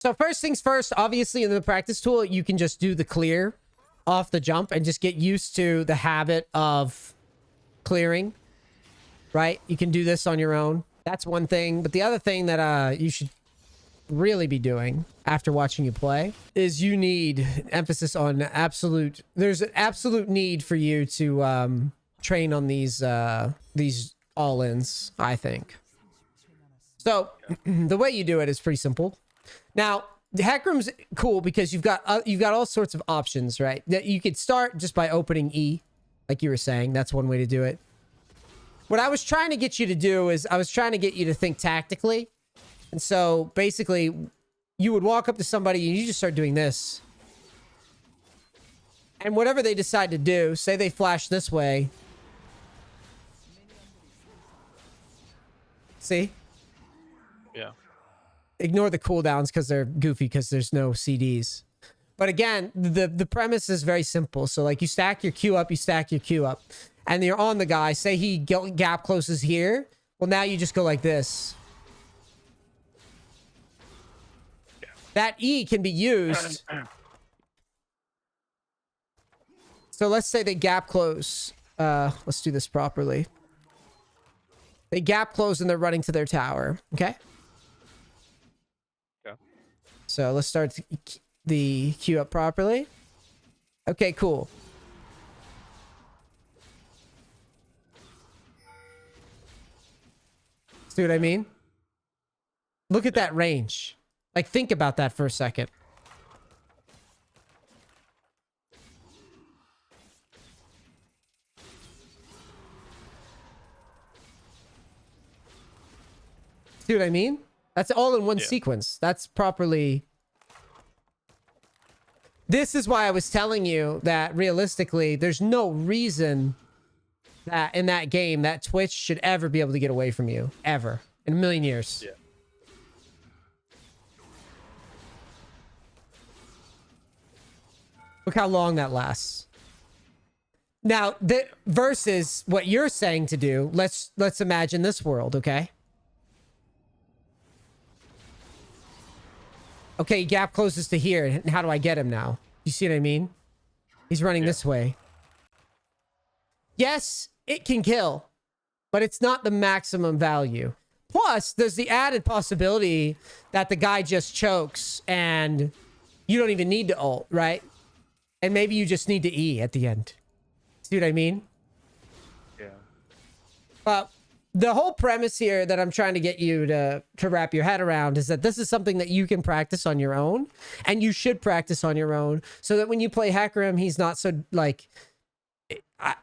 So first things first, obviously in the practice tool, you can just do the clear off the jump and just get used to the habit of clearing, right? You can do this on your own. That's one thing. But the other thing that you should really be doing after watching you play is you need emphasis on absolute. There's an absolute need for you to train on these all-ins, I think. So the way you do it is pretty simple. Now, the hack room's cool because you've got all sorts of options, right? That you could start just by opening E, like you were saying. That's one way to do it. What I was trying to get you to do is I was trying to get you to think tactically. And so basically, you would walk up to somebody and you just start doing this. And whatever they decide to do, say they flash this way. See? Yeah. Ignore the cooldowns because they're goofy because there's no CDs. But again, the premise is very simple. So like you stack your Q up, you stack your Q up. And you're on the guy. Say he gap closes here. Well, now you just go like this. Yeah. That E can be used. So let's say they gap close. Let's do this properly. They gap close and they're running to their tower. Okay? Yeah. So let's start the queue up properly. Okay, cool. See what I mean? Look at that range. Like, think about that for a second. See what I mean? That's all in one sequence. That's properly... This is why I was telling you that realistically, there's no reason that in that game that Twitch should ever be able to get away from you. Ever. In a million years. Yeah. Look how long that lasts. Now, versus what you're saying to do, let's imagine this world, okay? Okay, gap closes to here. And how do I get him now? You see what I mean? He's running this way. Yes, it can kill, but it's not the maximum value. Plus, there's the added possibility that the guy just chokes and you don't even need to ult, right? And maybe you just need to E at the end. See what I mean? Yeah. But the whole premise here that I'm trying to get you to wrap your head around is that this is something that you can practice on your own, and you should practice on your own so that when you play Hecarim, he's not so like...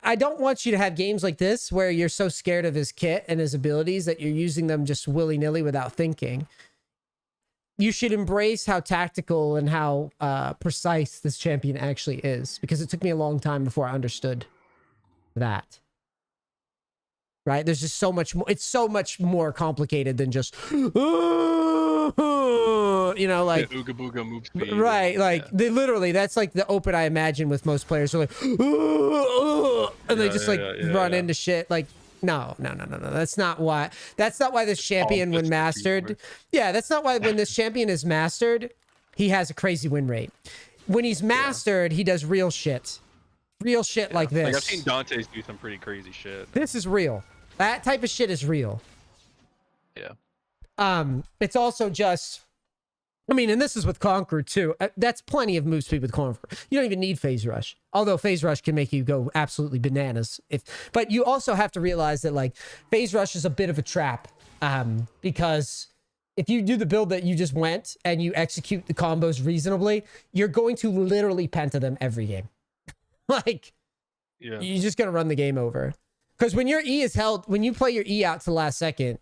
I don't want you to have games like this where you're so scared of his kit and his abilities that you're using them just willy-nilly without thinking. You should embrace how tactical and how precise this champion actually is, because it took me a long time before I understood that. Right? There's just so much more. It's so much more complicated than just, you know, like Ooga booga move speed. Right, like they literally, that's like the open I imagine with most players. They're like, and they just run into shit. Like, no. That's not why this champion, when mastered. Yeah, that's not why when this champion is mastered, he has a crazy win rate. When he's mastered, he does real shit. Real shit like this. Like, I've seen Dante's do some pretty crazy shit. This is real. That type of shit is real. Yeah. It's also just, I mean, and this is with Conqueror too. That's plenty of move speed with Conqueror. You don't even need Phase Rush. Although Phase Rush can make you go absolutely bananas. But you also have to realize that like Phase Rush is a bit of a trap. Because if you do the build that you just went and you execute the combos reasonably, you're going to literally penta them every game. Like, you're just going to run the game over. Because when your E is held, when you play your E out to the last second,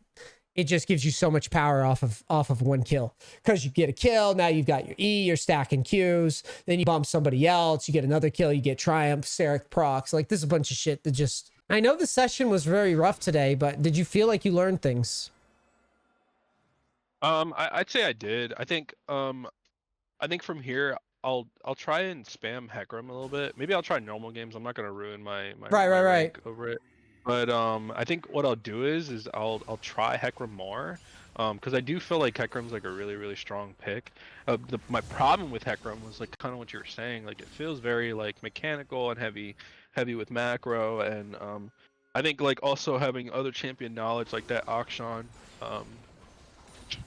it just gives you so much power off of one kill. Because you get a kill, now you've got your E, you're stacking Qs, then you bump somebody else, you get another kill, you get Triumph, Seraph procs. Like, there's a bunch of shit that just... I know the session was very rough today, but did you feel like you learned things? I'd say I did. I think from here I'll try and spam Hecarim a little bit. Maybe I'll try normal games. I'm not gonna ruin my rank over it. But I think what I'll do is I'll try Hecarim more, Because I do feel like Hecarim's like a really, really strong pick. My problem with Hecarim was like kind of what you were saying. Like it feels very like mechanical and heavy with macro, and I think like also having other champion knowledge like that Akshan,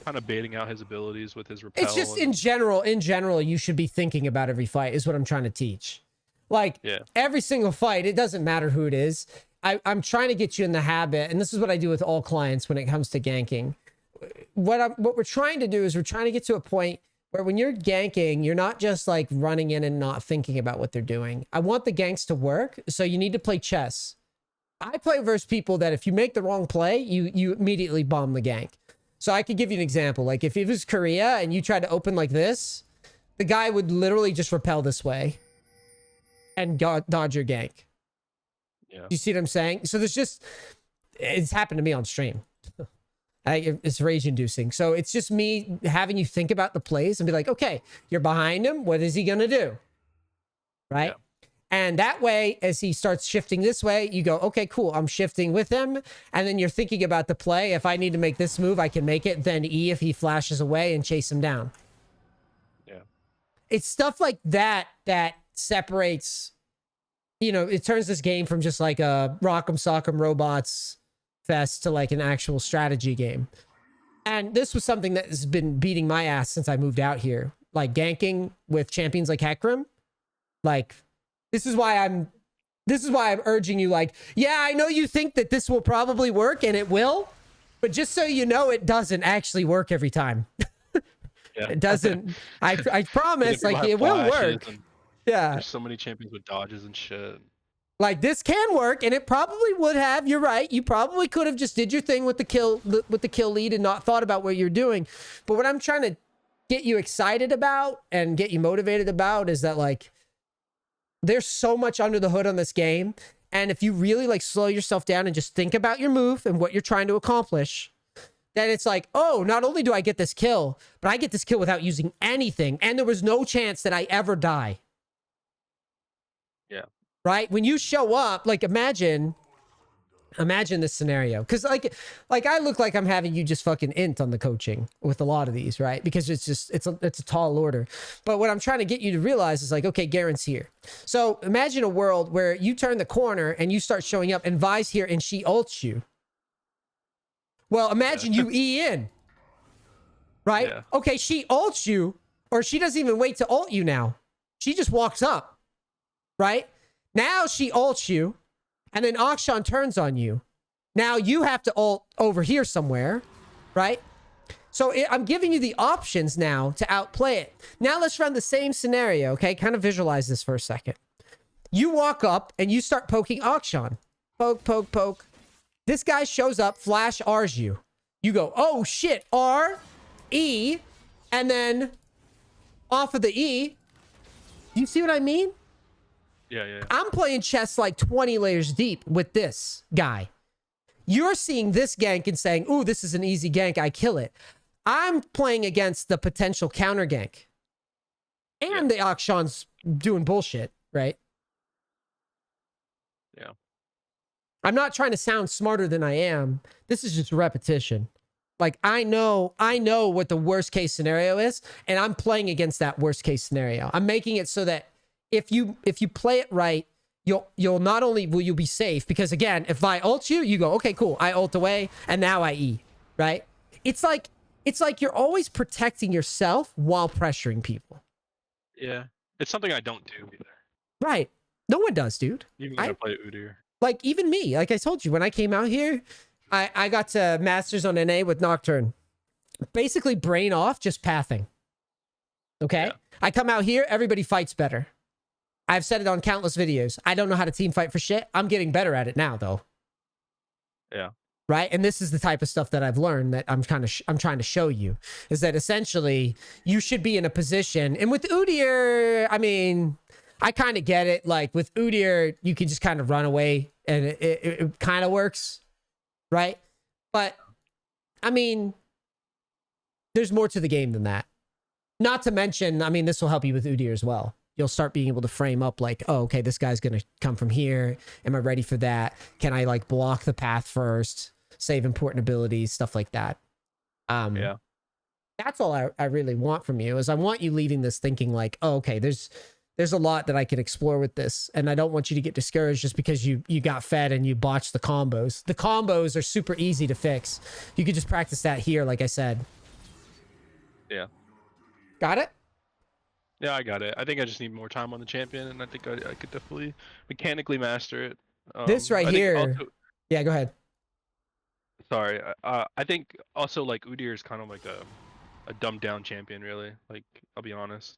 kind of baiting out his abilities with his repel. It's just in general, you should be thinking about every fight is what I'm trying to teach. Like every single fight, it doesn't matter who it is. I'm trying to get you in the habit, and this is what I do with all clients when it comes to ganking. What we're trying to do is we're trying to get to a point where when you're ganking, you're not just like running in and not thinking about what they're doing. I want the ganks to work, so you need to play chess. I play versus people that if you make the wrong play, you immediately bomb the gank. So I could give you an example. Like if it was Korea and you tried to open like this, the guy would literally just repel this way and dodge your gank. Yeah. You see what I'm saying? So it's happened to me on stream. It's rage inducing. So it's just me having you think about the plays and be like, okay, you're behind him. What is he going to do? Right. Yeah. And that way, as he starts shifting this way, you go, okay, cool. I'm shifting with him. And then you're thinking about the play. If I need to make this move, I can make it. Then E if he flashes away and chase him down. Yeah. It's stuff like that separates, it turns this game from just like a rock'em sock'em robots fest to like an actual strategy game. And this was something that has been beating my ass since I moved out here. Like ganking with champions like Hecarim. Like, this is why I'm urging you, like, yeah, I know you think that this will probably work, and it will, but just so you know, it doesn't actually work every time. It doesn't. I promise, like, it will work. Yeah. There's so many champions with dodges and shit. Like, this can work, and it probably would have. You're right. You probably could have just did your thing with the kill lead and not thought about what you're doing. But what I'm trying to get you excited about and get you motivated about is that, like, there's so much under the hood on this game. And if you really like slow yourself down and just think about your move and what you're trying to accomplish, then it's like, oh, not only do I get this kill, but I get this kill without using anything. And there was no chance that I ever die. Yeah. Right? When you show up, like imagine this scenario. Because like I look like I'm having you just fucking int on the coaching with a lot of these, right? Because it's a tall order. But what I'm trying to get you to realize is like, okay, Garen's here. So imagine a world where you turn the corner and you start showing up and Vi's here and she ults you. Well, imagine you E in. Right? Yeah. Okay, she ults you, or she doesn't even wait to ult you now. She just walks up. Right? Now she ults you. And then Akshan turns on you. Now you have to ult over here somewhere, right? So I'm giving you the options now to outplay it. Now let's run the same scenario, okay? Kind of visualize this for a second. You walk up and you start poking Akshan. Poke, poke, poke. This guy shows up, flash R's you. You go, oh shit, R, E, and then off of the E. You see what I mean? Yeah. I'm playing chess like 20 layers deep with this guy. You're seeing this gank and saying, ooh, this is an easy gank. I kill it. I'm playing against the potential counter gank. And the Akshan's doing bullshit, right? Yeah. I'm not trying to sound smarter than I am. This is just repetition. Like, I know what the worst case scenario is, and I'm playing against that worst case scenario. I'm making it so that if you play it right, you'll not only will you be safe, because again, if I ult you, you go, okay, cool, I ult away, and now I E, right? It's like you're always protecting yourself while pressuring people. Yeah, it's something I don't do either. Right. No one does, dude. Even when I play Udyr. Like, even me, like I told you, when I came out here, I got to Masters on NA with Nocturne. Basically, brain off, just pathing. Okay? Yeah. I come out here, everybody fights better. I've said it on countless videos. I don't know how to team fight for shit. I'm getting better at it now, though. Yeah. Right? And this is the type of stuff that I've learned that I'm trying to show you, is that essentially you should be in a position. And with Udyr, I mean, I kind of get it. Like with Udyr, you can just kind of run away and it kind of works. Right? But I mean, there's more to the game than that. Not to mention, I mean, this will help you with Udyr as well. You'll start being able to frame up like, oh, okay, this guy's going to come from here. Am I ready for that? Can I like block the path first? Save important abilities, stuff like that. Yeah. That's all I really want from you, is I want you leaving this thinking like, oh, okay, there's a lot that I can explore with this. And I don't want you to get discouraged just because you got fed and you botched the combos. The combos are super easy to fix. You could just practice that here, like I said. Yeah. Got it? Yeah, I got it. I think I just need more time on the champion, and I think I could definitely mechanically master it. This right I think here. also, Yeah, go ahead. sorry. I think also like Udyr is kind of like a dumbed down champion, really. Like, I'll be honest.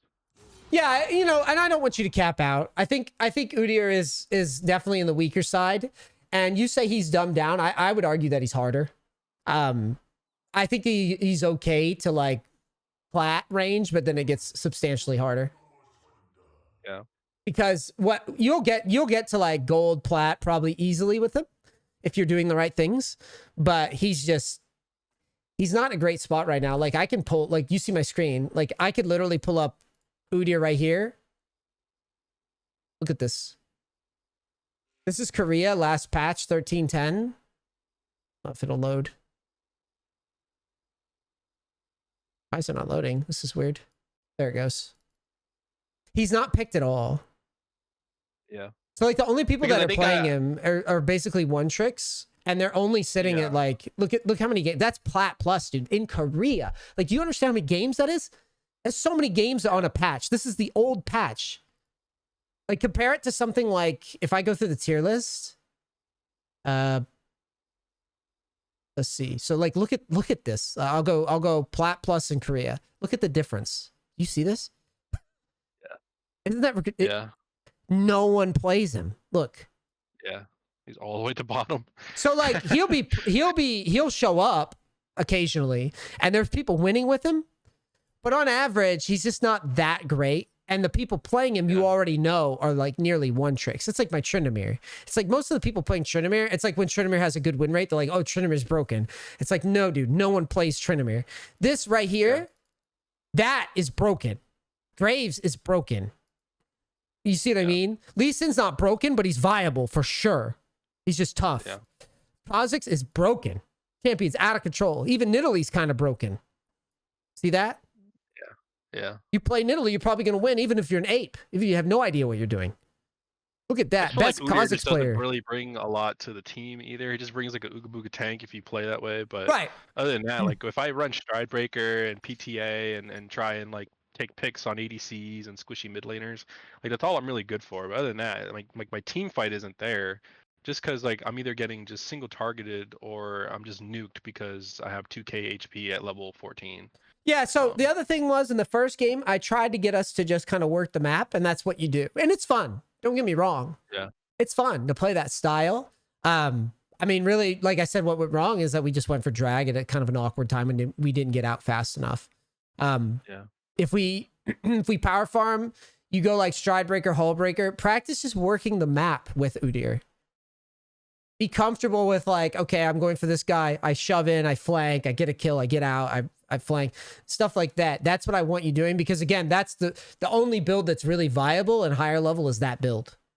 Yeah, you know, and I don't want you to cap out. I think Udyr is definitely in the weaker side. And you say he's dumbed down. I would argue that he's harder. I think he's okay to like plat range, but then it gets substantially harder. Yeah. Because what you'll get to like gold plat probably easily with him if you're doing the right things. But he's not in a great spot right now. Like I can pull, like you see my screen, like I could literally pull up Udyr right here. Look at this. This is Korea, last patch, 13.10. I don't know if it'll load. Why is it not loading? This is weird. There it goes. He's not picked at all. Yeah. So like the only people Because that I are think playing him are basically one tricks, and they're only sitting at like, look how many games. That's plat plus, dude, in Korea. Like, do you understand how many games that is? There's so many games on a patch. This is the old patch. Like, compare it to something like, if I go through the tier list, let's see. So like, look at this. I'll go plat plus in Korea. Look at the difference. You see this? Yeah. Isn't that Yeah. No one plays him. Look. Yeah. He's all the way to bottom. So like he'll show up occasionally, and there's people winning with him, but on average, he's just not that great. And the people playing him, you already know, are like nearly one tricks. It's like my Tryndamere. It's like most of the people playing Tryndamere, it's like when Tryndamere has a good win rate, they're like, oh, Tryndamere's broken. It's like, no, dude, no one plays Tryndamere. This right here, that is broken. Graves is broken. You see what I mean? Lee Sin's not broken, but he's viable for sure. He's just tough. Yeah. Kha'Zix is broken. Champion's out of control. Even Nidalee's kind of broken. See that? Yeah. You play Nidalee, you're probably going to win, even if you're an ape, if you have no idea what you're doing. Look at that. Best like Udyr Kha'Zix just player. doesn't really bring a lot to the team either. He just brings like a Ooga Booga tank if you play that way. But Right. other than that, like if I run Stridebreaker and PTA and try and like take picks on ADCs and squishy mid laners, like that's all I'm really good for. But other than that, like my team fight isn't there. Just because like I'm either getting just single targeted or I'm just nuked because I have 2k HP at level 14. Yeah, so the other thing was in the first game, I tried to get us to just kind of work the map, and that's what you do. And it's fun. Don't get me wrong. Yeah. It's fun to play that style. I mean, really, like I said, what went wrong is that we just went for drag at a kind of an awkward time and we didn't get out fast enough. If we power farm, you go like Stridebreaker, Hullbreaker, practice just working the map with Udyr. Be comfortable with like, okay, I'm going for this guy. I shove in, I flank, I get a kill, I get out, I flank, stuff like that. That's what I want you doing, because again, that's the only build that's really viable and higher level is that build.